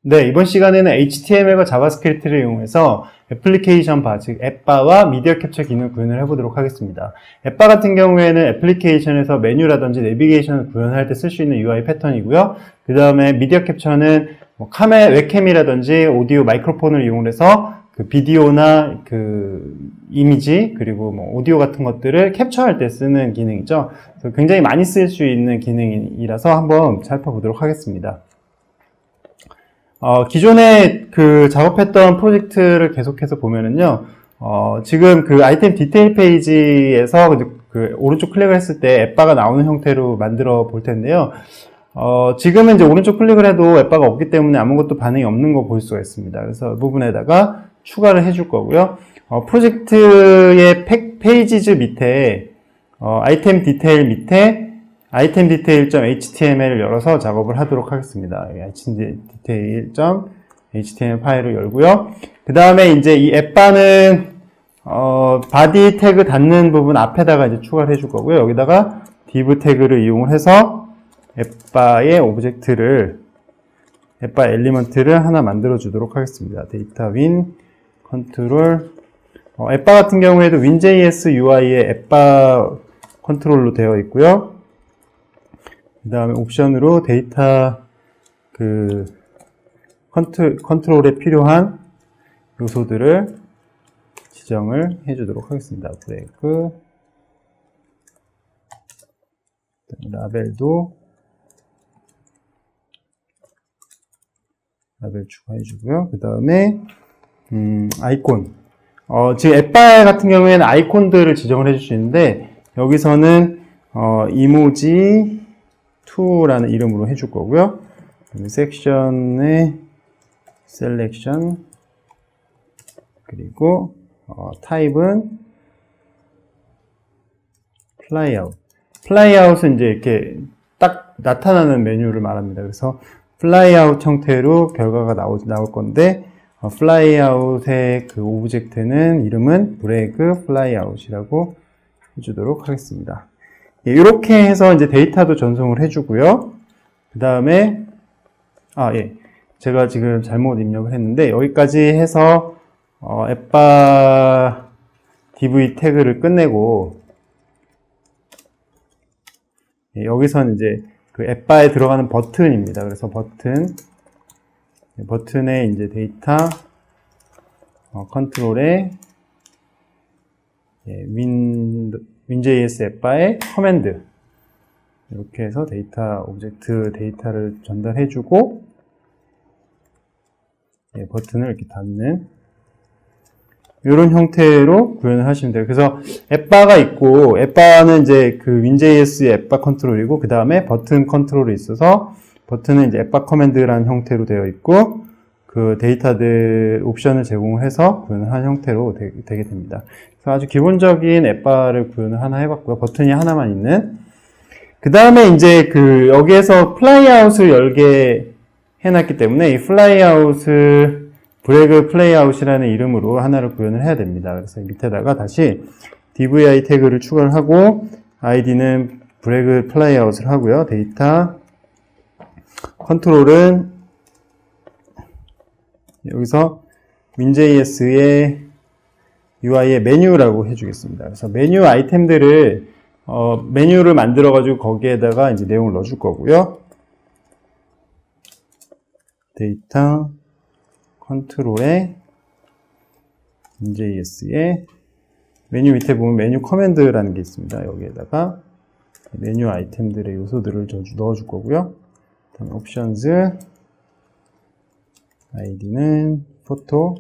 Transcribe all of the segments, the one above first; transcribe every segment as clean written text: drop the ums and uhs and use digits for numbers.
네, 이번 시간에는 HTML과 자바스크립트를 이용해서 애플리케이션 바, 즉 앱바와 미디어 캡처 기능 구현을 해보도록 하겠습니다. 앱바 같은 경우에는 애플리케이션에서 메뉴라든지 내비게이션을 구현할 때 쓸 수 있는 UI 패턴이고요. 그 다음에 미디어 캡처는 웹캠이라든지 오디오 마이크로폰을 이용해서 그 비디오나 그 이미지 그리고 오디오 같은 것들을 캡처할 때 쓰는 기능이죠. 그래서 굉장히 많이 쓸 수 있는 기능이라서 한번 살펴보도록 하겠습니다. 기존에 그 작업했던 프로젝트를 계속해서 보면은요, 지금 그 아이템 디테일 페이지에서 그 오른쪽 클릭을 했을 때 앱바가 나오는 형태로 만들어 볼 텐데요. 지금은 이제 오른쪽 클릭을 해도 앱바가 없기 때문에 아무것도 반응이 없는 거 볼 수가 있습니다. 그래서 이 부분에다가 추가를 해줄 거고요. 프로젝트의 페이지즈 밑에, 아이템 디테일 밑에 아이템 디테일.html을 열어서 작업을 하도록 하겠습니다. 아이템 디테일.html 파일을 열고요. 그 다음에 이제 이 앱바는 바디 태그 닫는 부분 앞에다가 이제 추가를 해줄 거고요. 여기다가 div 태그를 이용을 해서 앱바의 오브젝트를 앱바 엘리먼트를 하나 만들어 주도록 하겠습니다. 데이터 윈 컨트롤 앱바 같은 경우에도 win.js UI의 앱바 컨트롤로 되어 있고요. 그 다음에 옵션으로 데이터 그 컨트롤에 필요한 요소들을 지정을 해주도록 하겠습니다. 브레이크, 라벨도 라벨 추가해주고요. 그 다음에 아이콘. 지금 앱바 같은 경우에는 아이콘들을 지정을 해줄 수 있는데 여기서는 이모지 2라는 이름으로 해줄 거고요. 섹션의 셀렉션 그리고 타입은 플라이아웃. 플라이아웃은 이제 이렇게 딱 나타나는 메뉴를 말합니다. 그래서 플라이아웃 형태로 결과가 나올 건데 플라이아웃의 그 오브젝트는 이름은 브래그 플라이아웃이라고 해주도록 하겠습니다. 이렇게 해서 이제 데이터도 전송을 해주고요. 그 다음에, 제가 지금 잘못 입력을 했는데, 여기까지 해서, 앱바 div 태그를 끝내고, 여기서는 이제 그 앱바에 들어가는 버튼입니다. 그래서 버튼에 이제 데이터, 컨트롤에, win.js 앱바의 커맨드 이렇게 해서 데이터 오브젝트 데이터를 전달해주고 버튼을 이렇게 닫는 이런 형태로 구현을 하시면 돼요. 그래서 앱바가 있고 앱바는 이제 그 win.js 앱바 컨트롤이고 그 다음에 버튼 컨트롤이 있어서 버튼은 이제 앱바 커맨드라는 형태로 되어 있고 그 데이터들 옵션을 제공을 해서 구현을 한 형태로 되게 됩니다. 그래서 아주 기본적인 앱바를 구현을 하나 해봤고요. 버튼이 하나만 있는. 그 다음에 이제 그 여기에서 플라이아웃을 열게 해놨기 때문에 이 플라이아웃을 브래그 플레이아웃이라는 이름으로 하나를 구현을 해야 됩니다. 그래서 밑에다가 다시 dvi 태그를 추가를 하고 id는 브래그 플레이아웃을 하고요. 데이터 컨트롤은 여기서 win.js의 UI의 메뉴라고 해주겠습니다. 그래서 메뉴 아이템들을 메뉴를 만들어 가지고 거기에다가 이제 내용을 넣어줄 거고요. 데이터 컨트롤에 win.js의 메뉴 밑에 보면 메뉴 커맨드라는 게 있습니다. 여기에다가 메뉴 아이템들의 요소들을 넣어줄 거고요. 다음 옵션즈 id는 포토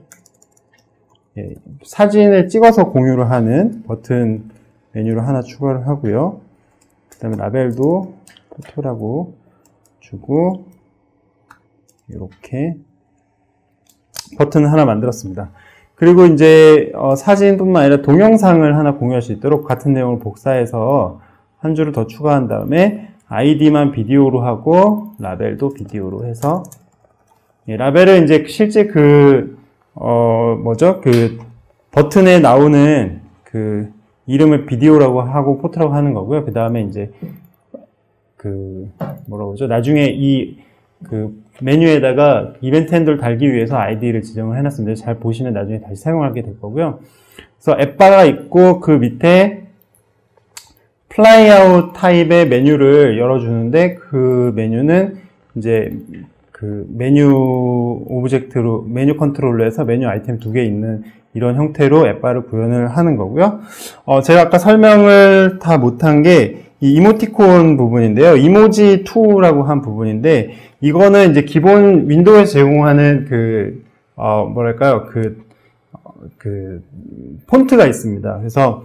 사진을 찍어서 공유를 하는 버튼 메뉴를 하나 추가를 하고요. 그 다음에 라벨도 포토라고 주고 이렇게 버튼을 하나 만들었습니다. 그리고 이제 사진뿐만 아니라 동영상을 하나 공유할 수 있도록 같은 내용을 복사해서 한 줄을 더 추가한 다음에 id만 비디오로 하고 라벨도 비디오로 해서 라벨은 이제 실제 그 버튼에 나오는 그 이름을 비디오라고 하고 포토라고 하는 거고요. 그 다음에 이제 나중에 이 그 메뉴에다가 이벤트 핸들을 달기 위해서 아이디를 지정을 해놨습니다. 잘 보시면 나중에 다시 사용하게 될 거고요. 그래서 앱바가 있고 그 밑에 플라이아웃 타입의 메뉴를 열어주는데 그 메뉴는 이제 그 메뉴 오브젝트로 메뉴 컨트롤러에서 메뉴 아이템 2개 있는 이런 형태로 앱바를 구현을 하는 거고요. 제가 아까 설명을 다 못한 게 이 이모티콘 부분인데요. 이모지 2라고 한 부분인데 이거는 이제 기본 윈도우에서 제공하는 뭐랄까요, 폰트가 있습니다. 그래서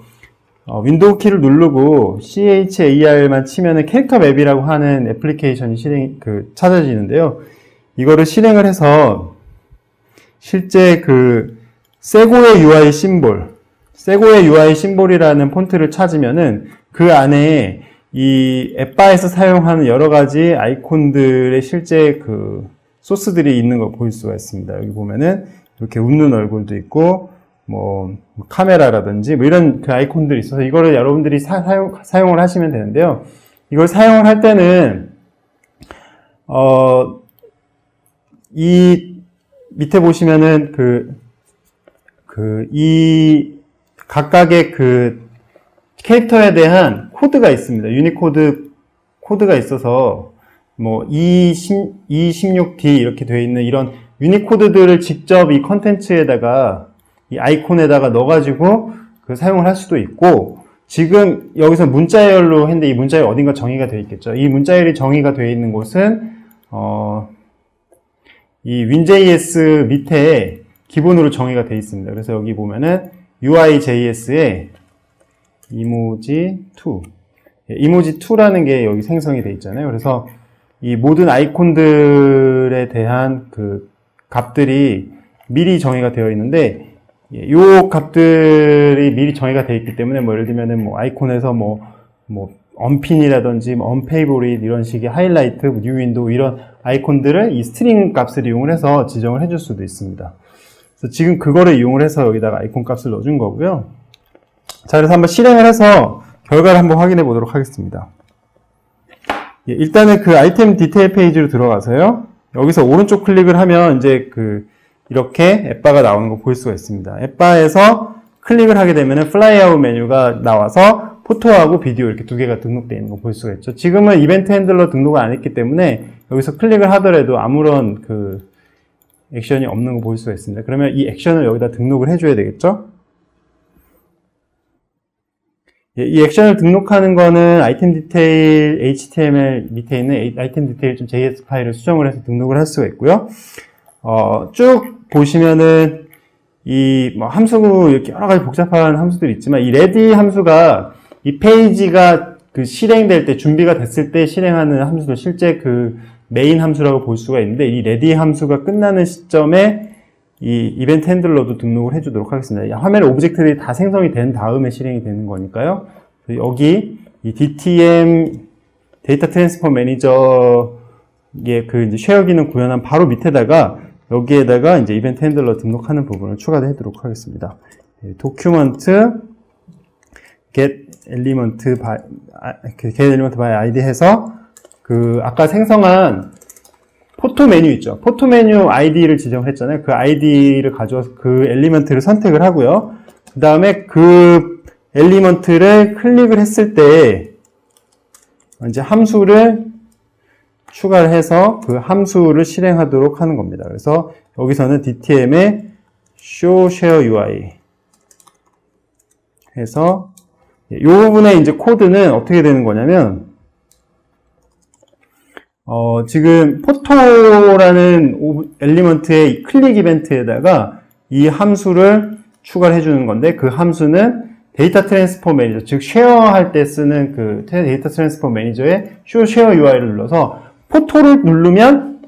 윈도우 키를 누르고 CHAR만 치면은 캐릭터 맵이라고 하는 애플리케이션이 찾아지는데요. 이거를 실행을 해서 실제 세고의 UI 심볼이라는 폰트를 찾으면은 그 안에 이 앱바에서 사용하는 여러 가지 아이콘들의 실제 소스들이 있는 걸 볼 수가 있습니다. 여기 보면은 이렇게 웃는 얼굴도 있고, 뭐 카메라라든지 뭐 이런 아이콘들이 있어서 이거를 여러분들이 사용을 하시면 되는데요. 이걸 사용을 할 때는 이 밑에 보시면은 이 각각의 캐릭터에 대한 코드가 있습니다. 유니코드 코드가 있어서 뭐 E16D 이렇게 되어 있는 이런 유니코드들을 직접 이 컨텐츠에다가 이 아이콘에다가 넣어가지고 사용을 할 수도 있고, 지금 여기서 문자열로 했는데 이 문자열 어딘가 정의가 되어 있겠죠. 이 문자열이 정의가 되어 있는 곳은 이 윈JS 밑에 기본으로 정의가 되어 있습니다. 그래서 여기 보면은 UI.js에 이모지2 이모지2라는 게 여기 생성이 되어 있잖아요. 그래서 이 모든 아이콘들에 대한 값들이 미리 정의가 되어 있는데, 이 값들이 미리 정의가 되어 있기 때문에 뭐 예를 들면은 뭐 아이콘에서 뭐 언핀이라든지 뭐 언페이보릿 이런 식의 하이라이트, 뉴 윈도우 이런 아이콘들을 이 스트링 값을 이용을 해서 지정을 해줄 수도 있습니다. 그래서 지금 그거를 이용을 해서 여기다가 아이콘 값을 넣어준 거고요. 자, 그래서 한번 실행을 해서 결과를 한번 확인해 보도록 하겠습니다. 일단은 아이템 디테일 페이지로 들어가서요. 여기서 오른쪽 클릭을 하면 이제 이렇게 앱바가 나오는 거 볼 수가 있습니다. 앱바에서 클릭을 하게 되면은 플라이아웃 메뉴가 나와서 포토하고 비디오 이렇게 두 개가 등록되어 있는 거 볼 수가 있죠. 지금은 이벤트 핸들러 등록을 안 했기 때문에 여기서 클릭을 하더라도 아무런 액션이 없는 거 볼 수가 있습니다. 그러면 이 액션을 여기다 등록을 해줘야 되겠죠? 이 액션을 등록하는 거는 아이템 디테일 HTML 밑에 있는 아이템 디테일.js 파일을 수정을 해서 등록을 할 수가 있고요. 쭉 보시면은 뭐 함수 이렇게 여러 가지 복잡한 함수들이 있지만 이 ready 함수가 이 페이지가 실행될 때 준비가 됐을 때 실행하는 함수도 실제 메인 함수라고 볼 수가 있는데, 이 ready 함수가 끝나는 시점에 이 이벤트 핸들러도 등록을 해주도록 하겠습니다. 화면에 오브젝트들이 다 생성이 된 다음에 실행이 되는 거니까요. 여기 이 DTM 데이터 트랜스퍼 매니저의 이제 쉐어 기능 구현한 바로 밑에다가 여기에다가 이제 이벤트 핸들러 등록하는 부분을 추가하도록 하겠습니다. 도큐먼트 get element by id 해서 아까 생성한 포토 메뉴 있죠. 포토 메뉴 아이디를 지정을 했잖아요. 그 아이디를 가져와서 그 엘리먼트를 선택을 하고요. 그 다음에 그 엘리먼트를 클릭을 했을 때 이제 함수를 추가를 해서 그 함수를 실행하도록 하는 겁니다. 그래서 여기서는 DTM에 show share UI 해서 이 부분의 이제 코드는 어떻게 되는 거냐면, 지금 포토라는 엘리먼트의 클릭 이벤트에다가 이 함수를 추가를 해주는 건데, 그 함수는 데이터 트랜스포 매니저, 즉 쉐어할 때 쓰는 데이터 트랜스포 매니저의 show share UI를 눌러서 포토를 누르면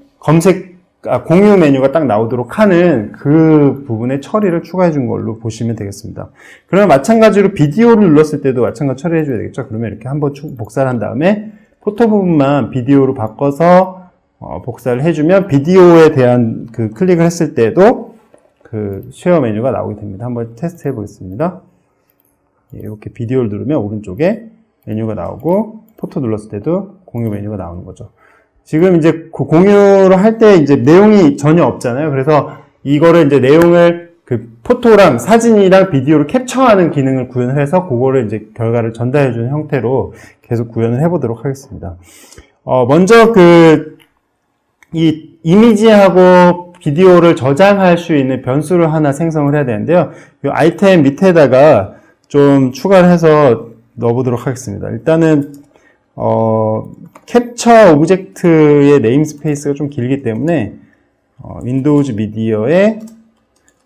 공유 메뉴가 딱 나오도록 하는 그 부분의 처리를 추가해 준 걸로 보시면 되겠습니다. 그러면 마찬가지로 비디오를 눌렀을 때도 마찬가지 처리해 줘야 되겠죠. 그러면 이렇게 한번 복사를 한 다음에 포토 부분만 비디오로 바꿔서 복사를 해주면 비디오에 대한 클릭을 했을 때도 쉐어 메뉴가 나오게 됩니다. 한번 테스트 해 보겠습니다. 이렇게 비디오를 누르면 오른쪽에 메뉴가 나오고 포토 눌렀을 때도 공유 메뉴가 나오는 거죠. 지금 이제 공유를 할 때 이제 내용이 전혀 없잖아요. 그래서 이거를 이제 내용을 그 포토랑 사진이랑 비디오를 캡처하는 기능을 구현을 해서 그거를 이제 결과를 전달해주는 형태로 계속 구현을 해보도록 하겠습니다. 먼저 이 이미지하고 비디오를 저장할 수 있는 변수를 하나 생성을 해야 되는데요. 이 아이템 밑에다가 좀 추가를 해서 넣어보도록 하겠습니다. 일단은 캡처 오브젝트의 네임스페이스가 좀 길기 때문에 윈도우즈 미디어에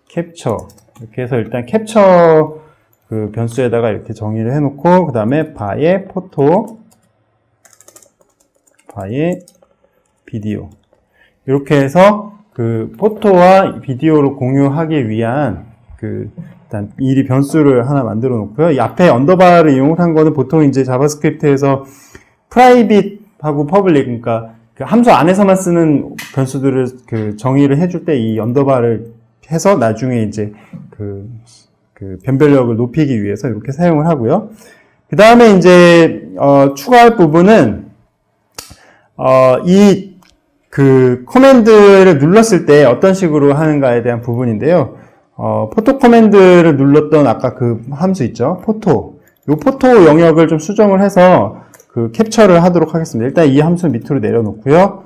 캡처 이렇게 해서 일단 캡처 그 변수에다가 이렇게 정의를 해놓고 그 다음에 바에 포토, 바에 비디오 이렇게 해서 그 포토와 비디오를 공유하기 위한 일단 미리 변수를 하나 만들어 놓고요. 이 앞에 언더바를 이용한 거는 보통 이제 자바스크립트에서 프라이빗하고 퍼블릭, 그러니까 그 함수 안에서만 쓰는 변수들을 그 정의를 해줄 때 이 언더바를 해서 나중에 이제 그 변별력을 높이기 위해서 이렇게 사용을 하고요. 그 다음에 이제 추가할 부분은 이 커맨드를 눌렀을 때 어떤 식으로 하는가에 대한 부분인데요. 포토 커맨드를 눌렀던 아까 그 함수 있죠? 포토. 이 포토 영역을 좀 수정을 해서 그 캡처를 하도록 하겠습니다. 일단 이 함수 밑으로 내려놓고요.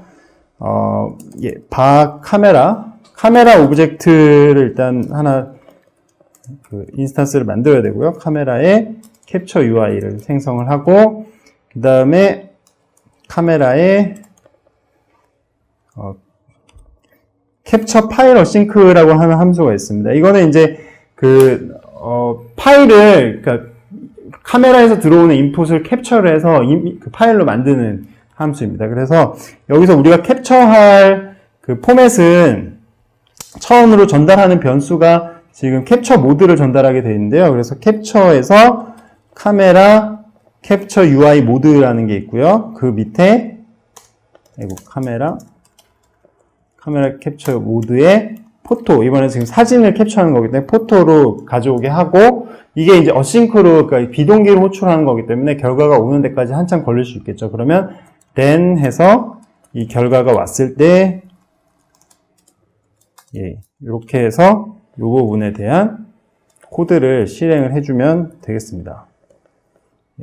카메라 오브젝트를 일단 하나 인스턴스를 만들어야 되고요. 카메라에 캡처 UI를 생성을 하고 그 다음에 카메라에 캡처 파일 어싱크라고 하는 함수가 있습니다. 이거는 이제 파일을, 그러니까 카메라에서 들어오는 인풋을 캡처를 해서 그 파일로 만드는 함수입니다. 그래서 여기서 우리가 캡처할 그 포맷은 처음으로 전달하는 변수가 지금 캡처 모드를 전달하게 되어 있는데요. 그래서 캡처에서 카메라 캡처 UI 모드라는 게 있고요. 그 밑에 카메라 캡처 모드에 포토, 이번에 지금 사진을 캡처하는 거기 때문에 포토로 가져오게 하고, 이게 이제 어싱크로, 그러니까 비동기로 호출하는 거기 때문에 결과가 오는 데까지 한참 걸릴 수 있겠죠. 그러면 then 해서 이 결과가 왔을 때 이렇게 해서 이 부분에 대한 코드를 실행을 해주면 되겠습니다.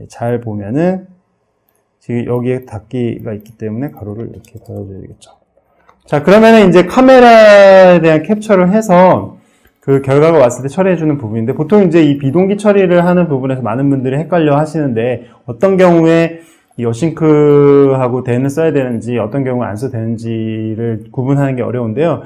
잘 보면은 지금 여기에 닫기가 있기 때문에 가로를 이렇게 닫아줘야 되겠죠. 자, 그러면은 이제 카메라에 대한 캡처를 해서 그 결과가 왔을 때 처리해주는 부분인데, 보통 이제 이 비동기 처리를 하는 부분에서 많은 분들이 헷갈려 하시는데, 어떤 경우에 이 어싱크하고 then을 써야 되는지, 어떤 경우에 안 써도 되는지를 구분하는 게 어려운데요.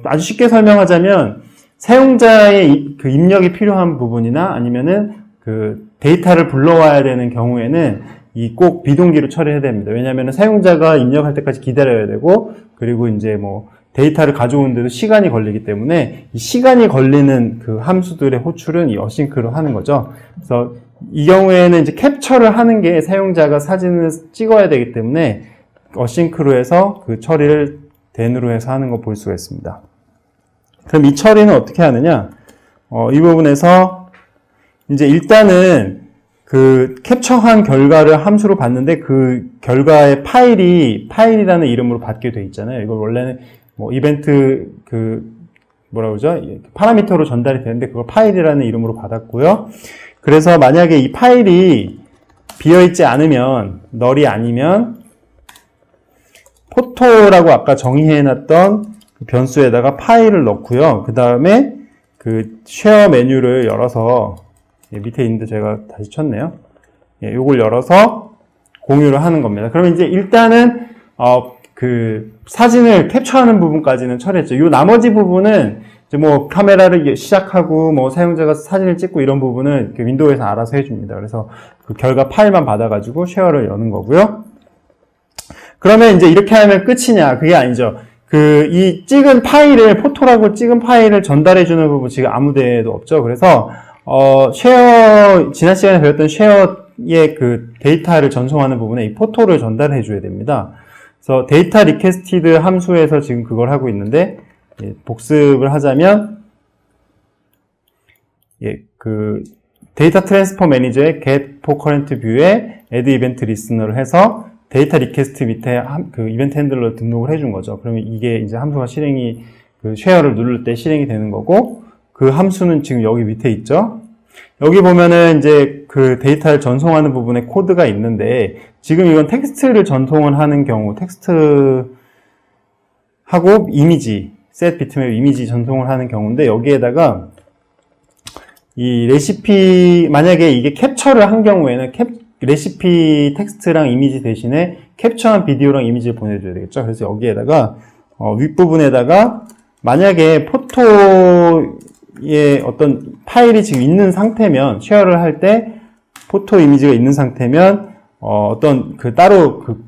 아주 쉽게 설명하자면, 사용자의 그 입력이 필요한 부분이나 아니면은 그 데이터를 불러와야 되는 경우에는 이 꼭 비동기로 처리해야 됩니다. 왜냐하면 사용자가 입력할 때까지 기다려야 되고, 그리고 이제 뭐 데이터를 가져오는데도 시간이 걸리기 때문에 이 시간이 걸리는 그 함수들의 호출은 이 어싱크로 하는 거죠. 그래서 이 경우에는 이제 캡처를 하는 게 사용자가 사진을 찍어야 되기 때문에 어싱크로 해서 그 처리를 then으로 해서 하는 거 볼 수가 있습니다. 그럼 이 처리는 어떻게 하느냐? 이 부분에서 이제 일단은 그 캡처한 결과를 함수로 받는데 그 결과의 파일이라는 이름으로 받게 돼 있잖아요. 이걸 원래는 뭐 이벤트 파라미터로 전달이 되는데 그걸 파일이라는 이름으로 받았고요. 그래서 만약에 이 파일이 비어있지 않으면, 널이 아니면 포토라고 아까 정의해놨던 그 변수에다가 파일을 넣고요. 그 다음에 그 쉐어 메뉴를 열어서 밑에 있는데 제가 다시 쳤네요. 요걸 열어서 공유를 하는 겁니다. 그러면 이제 일단은 그 사진을 캡처하는 부분까지는 처리했죠. 요 나머지 부분은 이제 뭐 카메라를 시작하고 뭐 사용자가 사진을 찍고 이런 부분은 그 윈도우에서 알아서 해줍니다. 그래서 그 결과 파일만 받아가지고 쉐어를 여는 거고요. 그러면 이제 이렇게 하면 끝이냐? 그게 아니죠. 이 찍은 파일을, 포토라고 찍은 파일을 전달해주는 부분 지금 아무 데도 없죠. 그래서 지난 시간에 배웠던 쉐어의 그 데이터를 전송하는 부분에 이 포토를 전달해 줘야 됩니다. 그래서 데이터 리퀘스티드 함수에서 지금 그걸 하고 있는데, 복습을 하자면, 데이터 트랜스퍼 매니저의 get for current view에 add event listener를 해서 데이터 리퀘스트 밑에 그 이벤트 핸들러 등록을 해준 거죠. 그러면 이게 이제 함수가 실행이, 그 쉐어를 누를 때 실행이 되는 거고, 그 함수는 지금 여기 밑에 있죠. 여기 보면은 이제 그 데이터를 전송하는 부분에 코드가 있는데, 지금 이건 텍스트를 전송을 하는 경우, 텍스트하고 이미지, set bitmap 이미지 전송을 하는 경우인데, 여기에다가 이 레시피, 만약에 이게 캡처를 한 경우에는 레시피 텍스트랑 이미지 대신에 캡처한 비디오랑 이미지를 보내줘야 되겠죠. 그래서 여기에다가 윗부분에다가 만약에 포토의 어떤 파일이 지금 있는 상태면, 쉐어를 할 때 포토 이미지가 있는 상태면 어떤 그 따로 그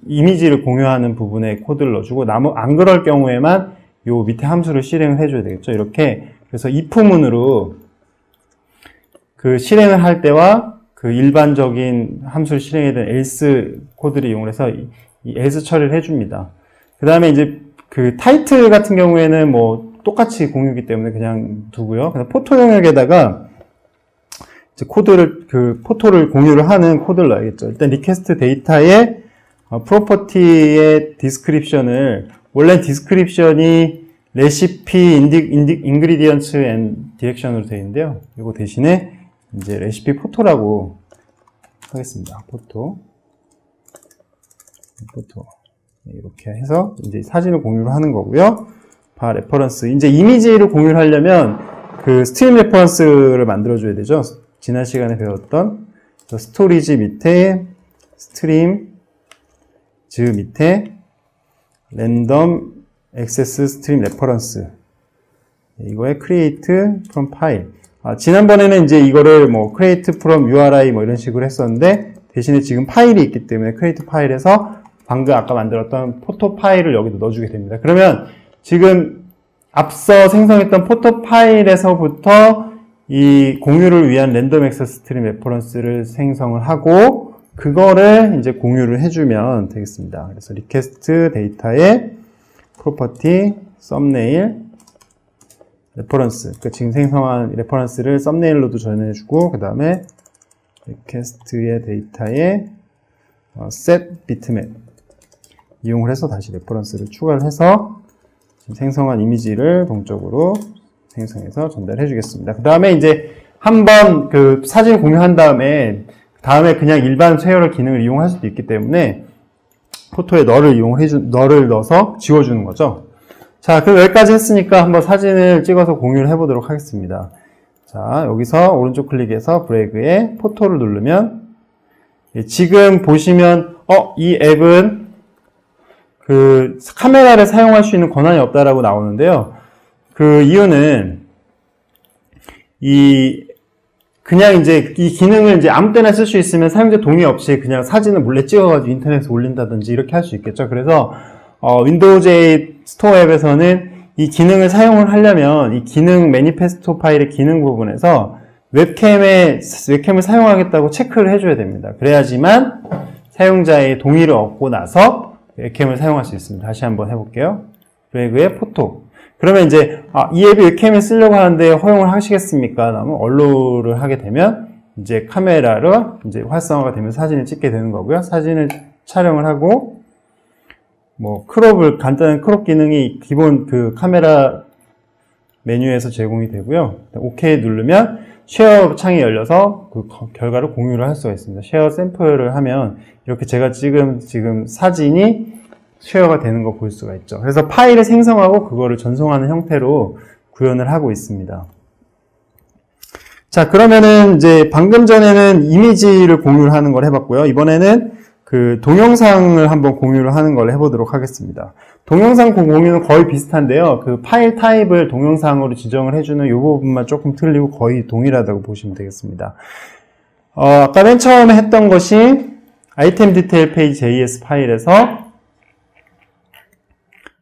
이미지를 공유하는 부분에 코드를 넣어주고, 안 그럴 경우에만 요 밑에 함수를 실행을 해줘야 되겠죠. 이렇게. 그래서 if문으로 그 실행을 할 때와 그 일반적인 함수를 실행해야 되는 else 코드를 이용해서 이 else 처리를 해줍니다. 그 다음에 이제 그 타이틀 같은 경우에는 뭐 똑같이 공유기 때문에 그냥 두고요. 그다음 포토 영역에다가 이제 코드를, 그 포토를 공유를 하는 코드를 넣어야겠죠. 일단 리퀘스트 데이터의 프로퍼티의 디스크립션을, 원래 디스크립션이 레시피 인그리디언츠 앤 디렉션으로 되어 있는데요. 이거 대신에 이제 레시피 포토라고 하겠습니다. 포토 이렇게 해서 이제 사진을 공유를 하는 거고요. 바 레퍼런스, 이제 이미지를 공유를 하려면 그 스트림 레퍼런스를 만들어줘야 되죠. 지난 시간에 배웠던 스토리지 밑에 스트림 즈 밑에 랜덤 액세스 스트림 레퍼런스, 이거에 create from file. 지난번에는 이제 이거를 뭐 create from URI 뭐 이런 식으로 했었는데, 대신에 지금 파일이 있기 때문에 create 파일에서 방금 아까 만들었던 포토 파일을 여기도 넣어주게 됩니다. 그러면 지금 앞서 생성했던 포토 파일에서부터 이 공유를 위한 랜덤 액세스 스트림 레퍼런스를 생성을 하고, 그거를 이제 공유를 해주면 되겠습니다. 그래서 리퀘스트 데이터의 프로퍼티 썸네일 레퍼런스, 그러니까 지금 생성한 레퍼런스를 썸네일로도 전해주고, 그 다음에 리퀘스트의 데이터의 set bitmap 이용을 해서 다시 레퍼런스를 추가를 해서 지금 생성한 이미지를 동적으로 생성해서 전달해 주겠습니다. 그 다음에 이제 한번 그 사진 공유한 다음에 그냥 일반 쉐어럴 기능을 이용할 수도 있기 때문에 포토에 널을 넣어서 지워주는 거죠. 자, 그럼 여기까지 했으니까 한번 사진을 찍어서 공유를 해보도록 하겠습니다. 자, 여기서 오른쪽 클릭해서 브래그에 포토를 누르면, 지금 보시면 이 앱은 그 카메라를 사용할 수 있는 권한이 없다라고 나오는데요. 그 이유는 그냥 이제 이 기능을 이제 아무 때나 쓸 수 있으면 사용자 동의 없이 그냥 사진을 몰래 찍어가지고 인터넷에 올린다든지 이렇게 할 수 있겠죠. 그래서 윈도우즈 8 스토어 앱에서는 이 기능을 사용을 하려면 이 기능 매니페스토 파일의 기능 부분에서 웹캠을 사용하겠다고 체크를 해줘야 됩니다. 그래야지만 사용자의 동의를 얻고 나서 웹캠을 사용할 수 있습니다. 다시 한번 해볼게요. 브래그의 포토. 그러면 이제 이 앱이 웹캠을 쓰려고 하는데 허용을 하시겠습니까? 라면 언로를 하게 되면 이제 카메라로 이제 활성화가 되면 사진을 찍게 되는 거고요. 사진을 촬영을 하고 뭐 간단한 크롭 기능이 기본 그 카메라 메뉴에서 제공이 되고요. OK 누르면 쉐어 창이 열려서 그 결과를 공유를 할 수가 있습니다. 쉐어 샘플을 하면 이렇게 제가 지금 사진이 쉐어가 되는 거 볼 수가 있죠. 그래서 파일을 생성하고 그거를 전송하는 형태로 구현을 하고 있습니다. 자, 그러면은 이제 방금 전에는 이미지를 공유를 하는 걸 해봤고요. 이번에는 그 동영상을 한번 공유를 하는 걸 해보도록 하겠습니다. 동영상 공유는 거의 비슷한데요. 그 파일 타입을 동영상으로 지정을 해주는 이 부분만 조금 틀리고 거의 동일하다고 보시면 되겠습니다. 아까 맨 처음에 했던 것이 아이템 디테일 페이지 JS 파일에서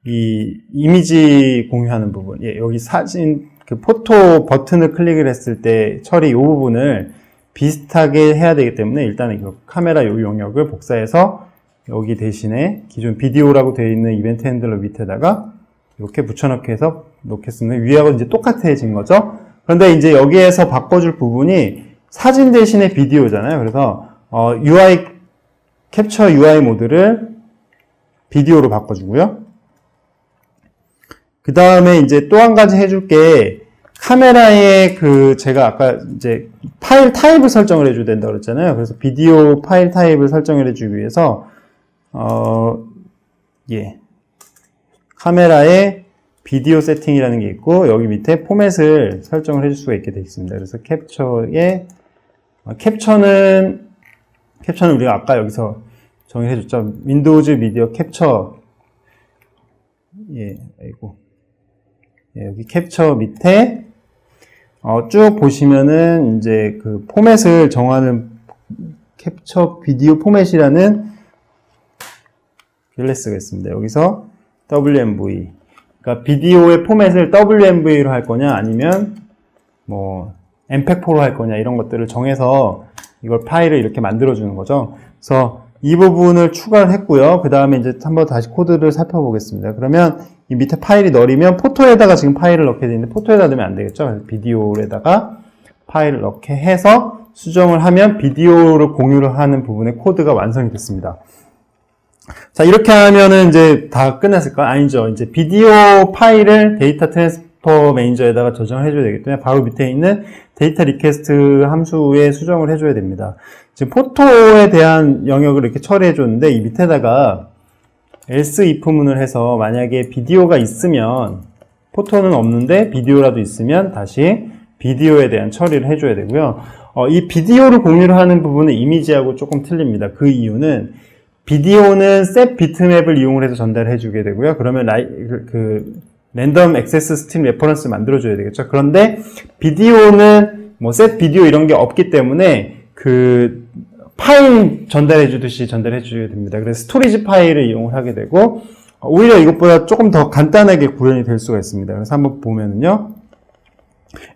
이 이미지 공유하는 부분, 여기 사진, 그 포토 버튼을 클릭을 했을 때 처리 이 부분을 비슷하게 해야 되기 때문에 일단은 이 카메라 이 영역을 복사해서 여기 대신에 기존 비디오라고 되어 있는 이벤트 핸들러 밑에다가 이렇게 붙여넣기 해서 놓겠습니다. 위하고 이제 똑같아진 거죠. 그런데 이제 여기에서 바꿔줄 부분이 사진 대신에 비디오잖아요. 그래서 UI 캡처 UI 모드를 비디오로 바꿔주고요. 그 다음에 이제 또 한 가지 해줄 게 카메라에 제가 아까 이제 파일 타입을 설정을 해줘야 된다고 그랬잖아요. 그래서 비디오 파일 타입을 설정을 해주기 위해서, 카메라에 비디오 세팅이라는 게 있고, 여기 밑에 포맷을 설정을 해줄 수가 있게 되어 있습니다. 그래서 캡처는 우리가 아까 여기서 정의해줬죠. 윈도우즈 미디어 캡처. 여기 캡처 밑에, 쭉 보시면은, 이제 그 포맷을 정하는 캡처 비디오 포맷이라는 클래스가 있습니다. 여기서 WMV. 그러니까 비디오의 포맷을 WMV로 할 거냐, 아니면 뭐, MPEG-4로 할 거냐, 이런 것들을 정해서 이걸 파일을 이렇게 만들어주는 거죠. 그래서 이 부분을 추가를 했고요. 그 다음에 이제 한번 다시 코드를 살펴보겠습니다. 그러면 이 밑에 파일이 널이면 포토에다가 지금 파일을 넣게 되어 있는데 포토에다 넣으면 안 되겠죠. 그래서 비디오에다가 파일을 넣게 해서 수정을 하면 비디오를 공유를 하는 부분의 코드가 완성이 됐습니다. 자, 이렇게 하면은 이제 다 끝났을까요? 아니죠. 이제 비디오 파일을 데이터 트랜스퍼 매니저에다가 저장을 해줘야 되기 때문에 바로 밑에 있는 데이터 리퀘스트 함수에 수정을 해줘야 됩니다. 지금 포토에 대한 영역을 이렇게 처리해 줬는데 이 밑에다가 else if문을 해서 만약에 비디오가 있으면 포토는 없는데 비디오라도 있으면 다시 비디오에 대한 처리를 해줘야 되고요. 이 비디오를 공유를 하는 부분은 이미지하고 조금 틀립니다. 그 이유는 비디오는 set 비트맵을 이용을 해서 전달해 주게 되고요. 그러면 랜덤 액세스 스팀 레퍼런스 만들어줘야 되겠죠. 그런데 비디오는 뭐 set 비디오 이런 게 없기 때문에 그 파일 전달해 주듯이 전달해 줘야 됩니다. 그래서 스토리지 파일을 이용을 하게 되고 오히려 이것보다 조금 더 간단하게 구현이 될 수가 있습니다. 그래서 한번 보면은요.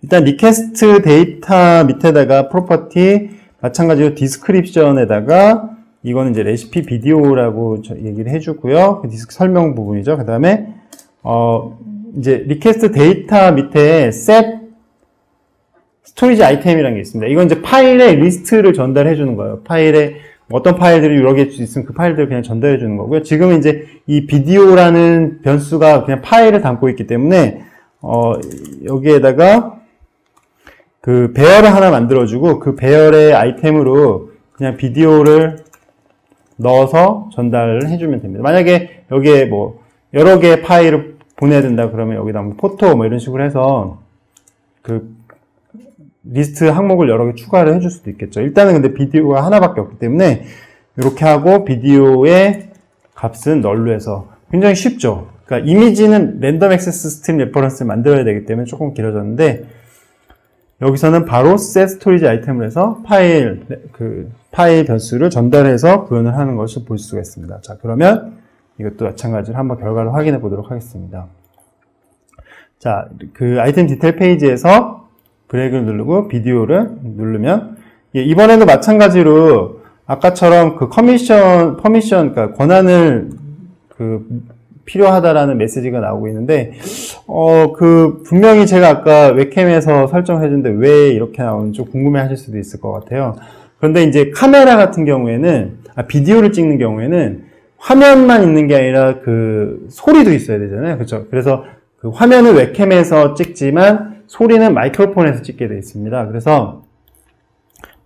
일단 리퀘스트 데이터 밑에다가 프로퍼티 마찬가지로 디스크립션에다가 이거는 이제 레시피 비디오라고 얘기를 해주고요. 그 디스크 설명 부분이죠. 그 다음에 이제 리퀘스트 데이터 밑에 set 스토리지 아이템이라는 게 있습니다. 이건 이제 파일의 리스트를 전달해 주는 거예요. 파일에 어떤 파일들이 여러 개 있으면 그 파일들을 그냥 전달해 주는 거고요. 지금은 이제 이 비디오라는 변수가 그냥 파일을 담고 있기 때문에 여기에다가 그 배열을 하나 만들어주고 그 배열의 아이템으로 그냥 비디오를 넣어서 전달을 해주면 됩니다. 만약에 여기에 뭐 여러 개의 파일을 보내야 된다 그러면 여기다 뭐 포토 뭐 이런 식으로 해서 그 리스트 항목을 여러 개 추가를 해줄 수도 있겠죠. 일단은 근데 비디오가 하나밖에 없기 때문에 이렇게 하고 비디오의 값은 널로 해서 굉장히 쉽죠. 그러니까 이미지는 랜덤 액세스 스팀 레퍼런스를 만들어야 되기 때문에 조금 길어졌는데 여기서는 바로 set 스토리지 아이템을 해서 파일 변수를 전달해서 구현을 하는 것을 볼 수가 있습니다. 자, 그러면 이것도 마찬가지로 한번 결과를 확인해 보도록 하겠습니다. 자, 그 아이템 디테일 페이지에서 브레이크를 누르고 비디오를 누르면 이번에도 마찬가지로 아까처럼 그 퍼미션 그러니까 권한을 필요하다라는 메시지가 나오고 있는데 분명히 제가 아까 웹캠에서 설정해 줬는데 왜 이렇게 나오는지 좀 궁금해 하실 수도 있을 것 같아요. 그런데 이제 카메라 같은 경우에는 비디오를 찍는 경우에는 화면만 있는 게 아니라 그 소리도 있어야 되잖아요. 그렇죠? 그래서 그 화면을 웹캠에서 찍지만 소리는 마이크로폰에서 찍게 되어 있습니다. 그래서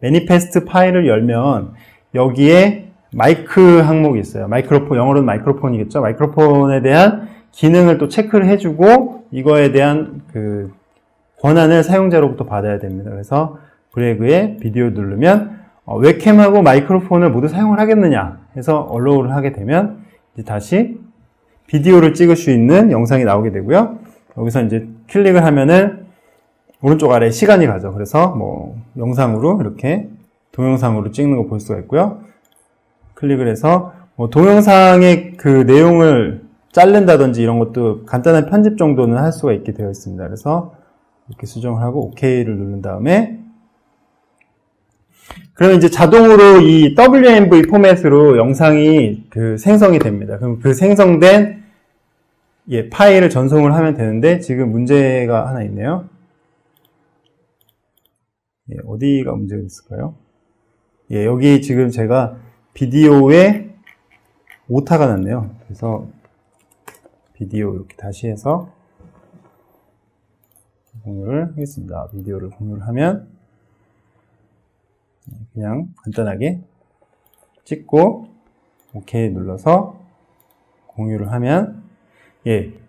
매니페스트 파일을 열면 여기에 마이크 항목이 있어요. 마이크로폰, 영어로는 마이크로폰이겠죠. 마이크로폰에 대한 기능을 또 체크를 해주고 이거에 대한 그 권한을 사용자로부터 받아야 됩니다. 그래서 브래그에 비디오 누르면 웹캠하고 마이크로폰을 모두 사용을 하겠느냐 해서 alow를 하게 되면 이제 다시 비디오를 찍을 수 있는 영상이 나오게 되고요. 여기서 이제 클릭을 하면은 오른쪽 아래에 시간이 가죠. 그래서 뭐 영상으로 이렇게 동영상으로 찍는 거 볼 수가 있고요. 클릭을 해서 뭐 동영상의 그 내용을 자른다든지 이런 것도 간단한 편집 정도는 할 수가 있게 되어 있습니다. 그래서 이렇게 수정을 하고 OK를 누른 다음에 그러면 이제 자동으로 이 WMV 포맷으로 영상이 생성이 됩니다. 그럼 그 생성된 파일을 전송을 하면 되는데 지금 문제가 하나 있네요. 어디가 문제가 있을까요? 여기 지금 제가 비디오에 오타가 났네요. 그래서 비디오 이렇게 다시 해서 공유를 하겠습니다. 비디오를 공유를 하면 그냥 간단하게 찍고 OK 눌러서 공유를 하면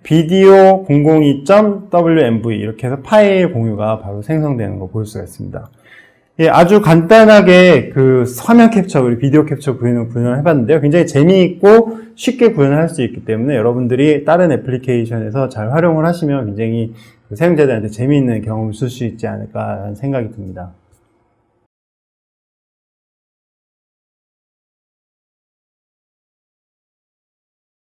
비디오 002.wmv 이렇게 해서 파일 공유가 바로 생성되는 거 볼 수가 있습니다. 아주 간단하게 그 화면 캡처, 그리고 비디오 캡처 구현을 해봤는데요. 굉장히 재미있고 쉽게 구현을 할 수 있기 때문에 여러분들이 다른 애플리케이션에서 잘 활용을 하시면 굉장히 사용자들한테 재미있는 경험을 쓸 수 있지 않을까라는 생각이 듭니다.